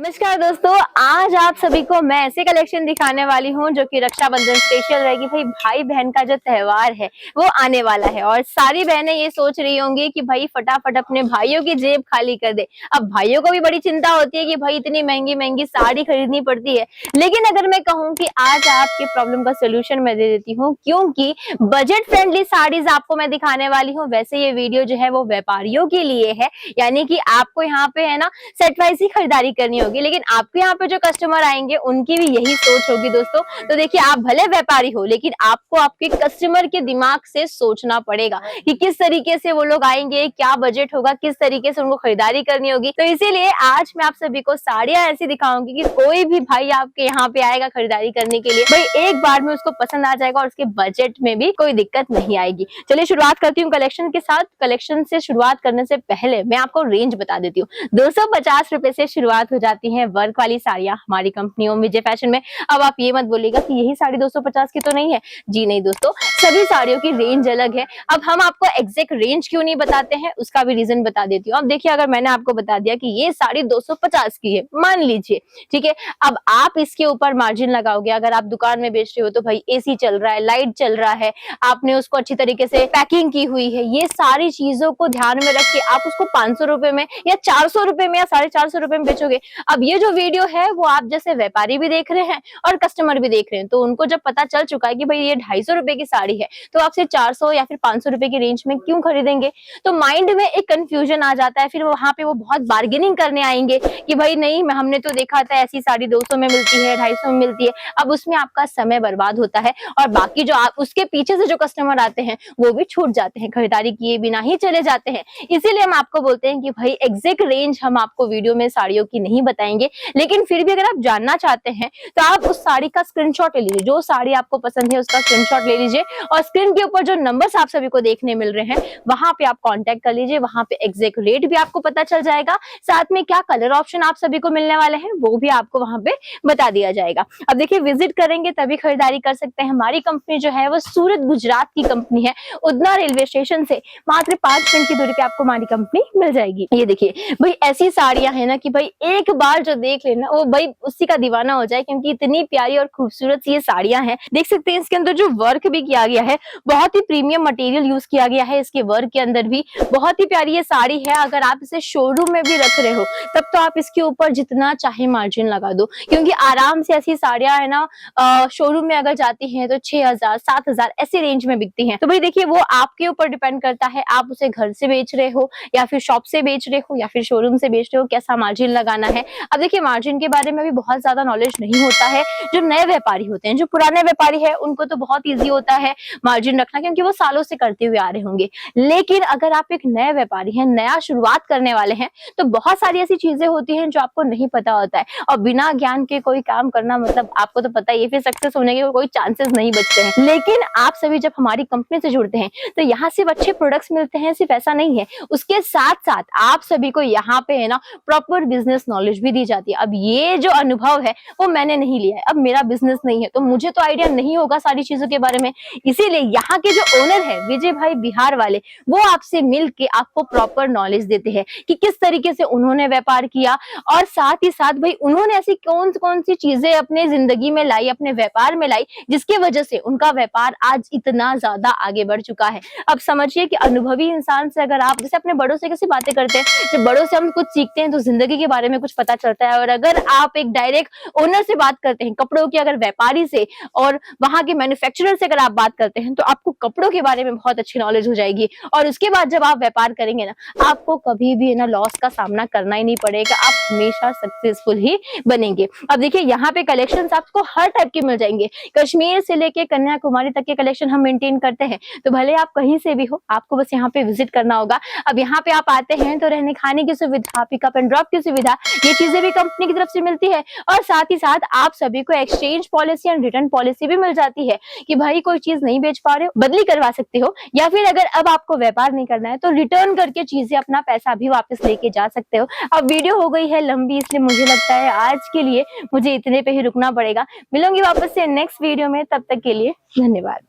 नमस्कार दोस्तों, आज आप सभी को मैं ऐसे कलेक्शन दिखाने वाली हूँ जो कि रक्षाबंधन स्पेशल रहेगी। भाई बहन का जो त्योहार है वो आने वाला है और सारी बहनें ये सोच रही होंगी कि भाई फटाफट अपने भाइयों की जेब खाली कर दे। अब भाइयों को भी बड़ी चिंता होती है कि भाई इतनी महंगी महंगी साड़ी खरीदनी पड़ती है, लेकिन अगर मैं कहूँ कि आज आपकी प्रॉब्लम का सोल्यूशन मैं दे देती हूँ, क्योंकि बजट फ्रेंडली साड़ीज आपको मैं दिखाने वाली हूँ। वैसे ये वीडियो जो है वो व्यापारियों के लिए है, यानी कि आपको यहाँ पे है ना सेट वाइज ही खरीदारी करनी होगी, लेकिन आपके यहाँ पे जो कस्टमर आएंगे उनकी भी यही सोच होगी दोस्तों। तो देखिए, आप भले व्यापारी हो लेकिन आपको आपके कस्टमर के दिमाग से सोचना पड़ेगा कि किस तरीके से वो लोग आएंगे, क्या बजट होगा, किस तरीके से उनको खरीदारी करनी होगी। तो इसीलिए आज मैं आप सभी को साड़ियां ऐसी दिखाऊंगी कि कोई भी भाई आपके यहाँ पे आएगा खरीदारी करने के लिए, भाई एक बार में उसको पसंद आ जाएगा और उसके बजट में भी कोई दिक्कत नहीं आएगी। चलिए शुरुआत करती हूँ कलेक्शन के साथ। कलेक्शन से शुरुआत करने से पहले मैं आपको रेंज बता देती हूँ। 250 रुपए से शुरुआत हो जाती है वर्क वाली साड़ियां हमारी कंपनियों विजय फैशन में। अब आप ये मत बोलिएगा कि यही साड़ी 250 की तो नहीं है। जी नहीं दोस्तों, सभी साड़ियों की रेंज अलग है। अब हम आपको एग्जैक्ट रेंज क्यों नहीं बताते हैं उसका भी रीजन बता देती हूँ। अब देखिए, अगर मैंने आपको बता दिया कि ये साड़ी 250 की है, मान लीजिए, ठीक है, अब आप इसके ऊपर मार्जिन लगाओगे। अगर आप दुकान में बेच रहे हो तो भाई एसी चल रहा है, लाइट चल रहा है, आपने उसको अच्छी तरीके से पैकिंग की हुई है, ये सारी चीजों को ध्यान में रख के आप उसको 500 रुपए में या 400 रुपए में या 450 रुपए में बेचोगे। अब ये जो वीडियो है वो आप जैसे व्यापारी भी देख रहे हैं और कस्टमर भी देख रहे हैं, तो उनको जब पता चल चुका है कि भाई ये 250 रुपए की साड़ी है, तो आपसे 400 या फिर 500 रुपए की रेंज में क्यों खरीदेंगे। तो माइंड में एक कंफ्यूजन आ जाता है, फिर वहां पे वो बहुत बार्गेनिंग करने आएंगे कि भाई नहीं, हमने तो देखा था ऐसी साड़ी 200 में मिलती है, 250 में मिलती है। अब उसमें आपका समय बर्बाद होता है और बाकी जो आप उसके पीछे से जो कस्टमर आते हैं वो भी छूट जाते हैं, खरीदारी किए बिना ही चले जाते हैं। इसीलिए हम आपको बोलते हैं कि भाई एग्जैक्ट रेंज हम आपको वीडियो में साड़ियों की नहीं बताएंगे, लेकिन फिर भी अगर आप जानना चाहते हैं तो आप उस साड़ी का स्क्रीनशॉट ले लीजिए। जो साड़ी आपको पसंद है उसका स्क्रीनशॉट ले लीजिए और स्क्रीन के ऊपर जो नंबर्स आप सभी को देखने मिल रहे हैं वहां पे आप कांटेक्ट कर लीजिए। वहां पे एग्जैक्ट रेट भी आपको पता चल जाएगा, साथ में क्या कलर ऑप्शन आप सभी को मिलने वाले हैं वो भी आपको वहां पे बता दिया जाएगा। अब देखिए, विजिट करेंगे तभी खरीदारी कर सकते हैं। हमारी कंपनी जो है वो सूरत गुजरात की कंपनी है। उधना रेलवे स्टेशन से मात्र 5 मिनट की दूरी पे आपको हमारी कंपनी मिल जाएगी। ये देखिए भाई, ऐसी साड़ियां है ना कि भाई एक बार जो देख लेना वो भाई उसी का दीवाना हो जाए, क्योंकि इतनी प्यारी और खूबसूरत ये साड़ियां हैं। देख सकते हैं इसके अंदर जो वर्क भी किया गया है, बहुत ही प्रीमियम मटेरियल यूज किया गया है इसके वर्क के अंदर भी। बहुत ही प्यारी ये साड़ी है। अगर आप इसे शोरूम में भी रख रहे हो तब तो आप इसके ऊपर जितना चाहे मार्जिन लगा दो, क्योंकि आराम से ऐसी साड़ियां है ना शोरूम में अगर जाती हैं तो 6000 7000 ऐसी रेंज में बिकती हैं। तो भाई देखिए, वो आपके ऊपर डिपेंड करता है, आप उसे घर से बेच रहे हो या फिर शॉप से बेच रहे हो या फिर शोरूम से बेच रहे हो, कैसा मार्जिन लगाना है। अब देखिए, मार्जिन के बारे में भी बहुत ज्यादा नॉलेज नहीं होता है। जो नए व्यापारी होते हैं, जो पुराने व्यापारी है, उनको तो बहुत इजी होता है मार्जिन रखना, क्योंकि वो सालों से करते हुए आ रहे होंगे। लेकिन अगर आप एक नए व्यापारी हैं, नया शुरुआत करने वाले हैं, तो बहुत सारी ऐसी चीजें होती हैं जो आपको नहीं पता होता है और बिना ज्ञान के कोई काम करना, मतलब आपको तो पता ही है, फिर सक्सेस होने के कोई चांसेस नहीं बचते हैं। लेकिन आप सभी जब हमारी कंपनी से जुड़ते हैं तो यहाँ सिर्फ अच्छे प्रोडक्ट्स मिलते हैं, सिर्फ ऐसा नहीं है, उसके साथ साथ आप सभी को यहाँ पे है ना प्रॉपर बिजनेस नॉलेज भी दी जाती है। अब ये जो अनुभव है वो मैंने नहीं लिया है, अब मेरा बिजनेस नहीं है तो मुझे तो आइडिया नहीं होगा सारी चीजों के बारे में। इसीलिए यहाँ के जो ओनर है विजय भाई बिहार वाले, वो आपसे मिल के आपको प्रॉपर नॉलेज देते हैं कि किस तरीके से उन्होंने व्यापार किया और साथ ही साथ भाई उन्होंने ऐसी कौन सी चीजें अपने जिंदगी में लाई, अपने व्यापार में लाई, जिसकी वजह से उनका व्यापार आज इतना ज्यादा आगे बढ़ चुका है। अब समझिए कि अनुभवी इंसान से अगर आप जैसे अपने बड़ों से कैसे बातें करते हैं, जब बड़ों से हम कुछ सीखते हैं तो जिंदगी के बारे में कुछ पता चलता है। और अगर आप एक डायरेक्ट ओनर से बात करते हैं कपड़ों की, अगर व्यापारी से और वहां के मैन्युफैक्चरर से अगर आप बात करते हैं, तो आपको कपड़ों के बारे में बहुत अच्छी नॉलेज हो जाएगी। और उसके बाद जब आप व्यापार करेंगे ना, आपको कभी भी ना लॉस का सामना करना ही नहीं पड़ेगा, आप हमेशा सक्सेसफुल ही बनेंगे। अब देखिए, यहाँ पे कलेक्शंस आपको हर टाइप के मिल जाएंगे, कश्मीर से लेके कन्याकुमारी तक के कलेक्शन हम मेंटेन करते हैं। तो भले आप कहीं से भी हो, आपको बस यहाँ पे विजिट करना होगा। अब यहाँ पे आप आते हैं तो रहने खाने की सुविधा, पिकअप एंड ड्रॉप की सुविधा, ये चीजें भी कंपनी की तरफ से मिलती है। और साथ ही साथ आप सभी को exchange policy and return policy भी मिल जाती है कि भाई कोई चीज नहीं बेच पा रहे हो, बदली करवा सकते हो, या फिर अगर अब आपको व्यापार नहीं करना है तो रिटर्न करके चीजें अपना पैसा भी वापस लेके जा सकते हो। अब वीडियो हो गई है लंबी, इसलिए मुझे लगता है आज के लिए मुझे इतने पे ही रुकना पड़ेगा। मिलूंगी वापस से नेक्स्ट वीडियो में, तब तक के लिए धन्यवाद।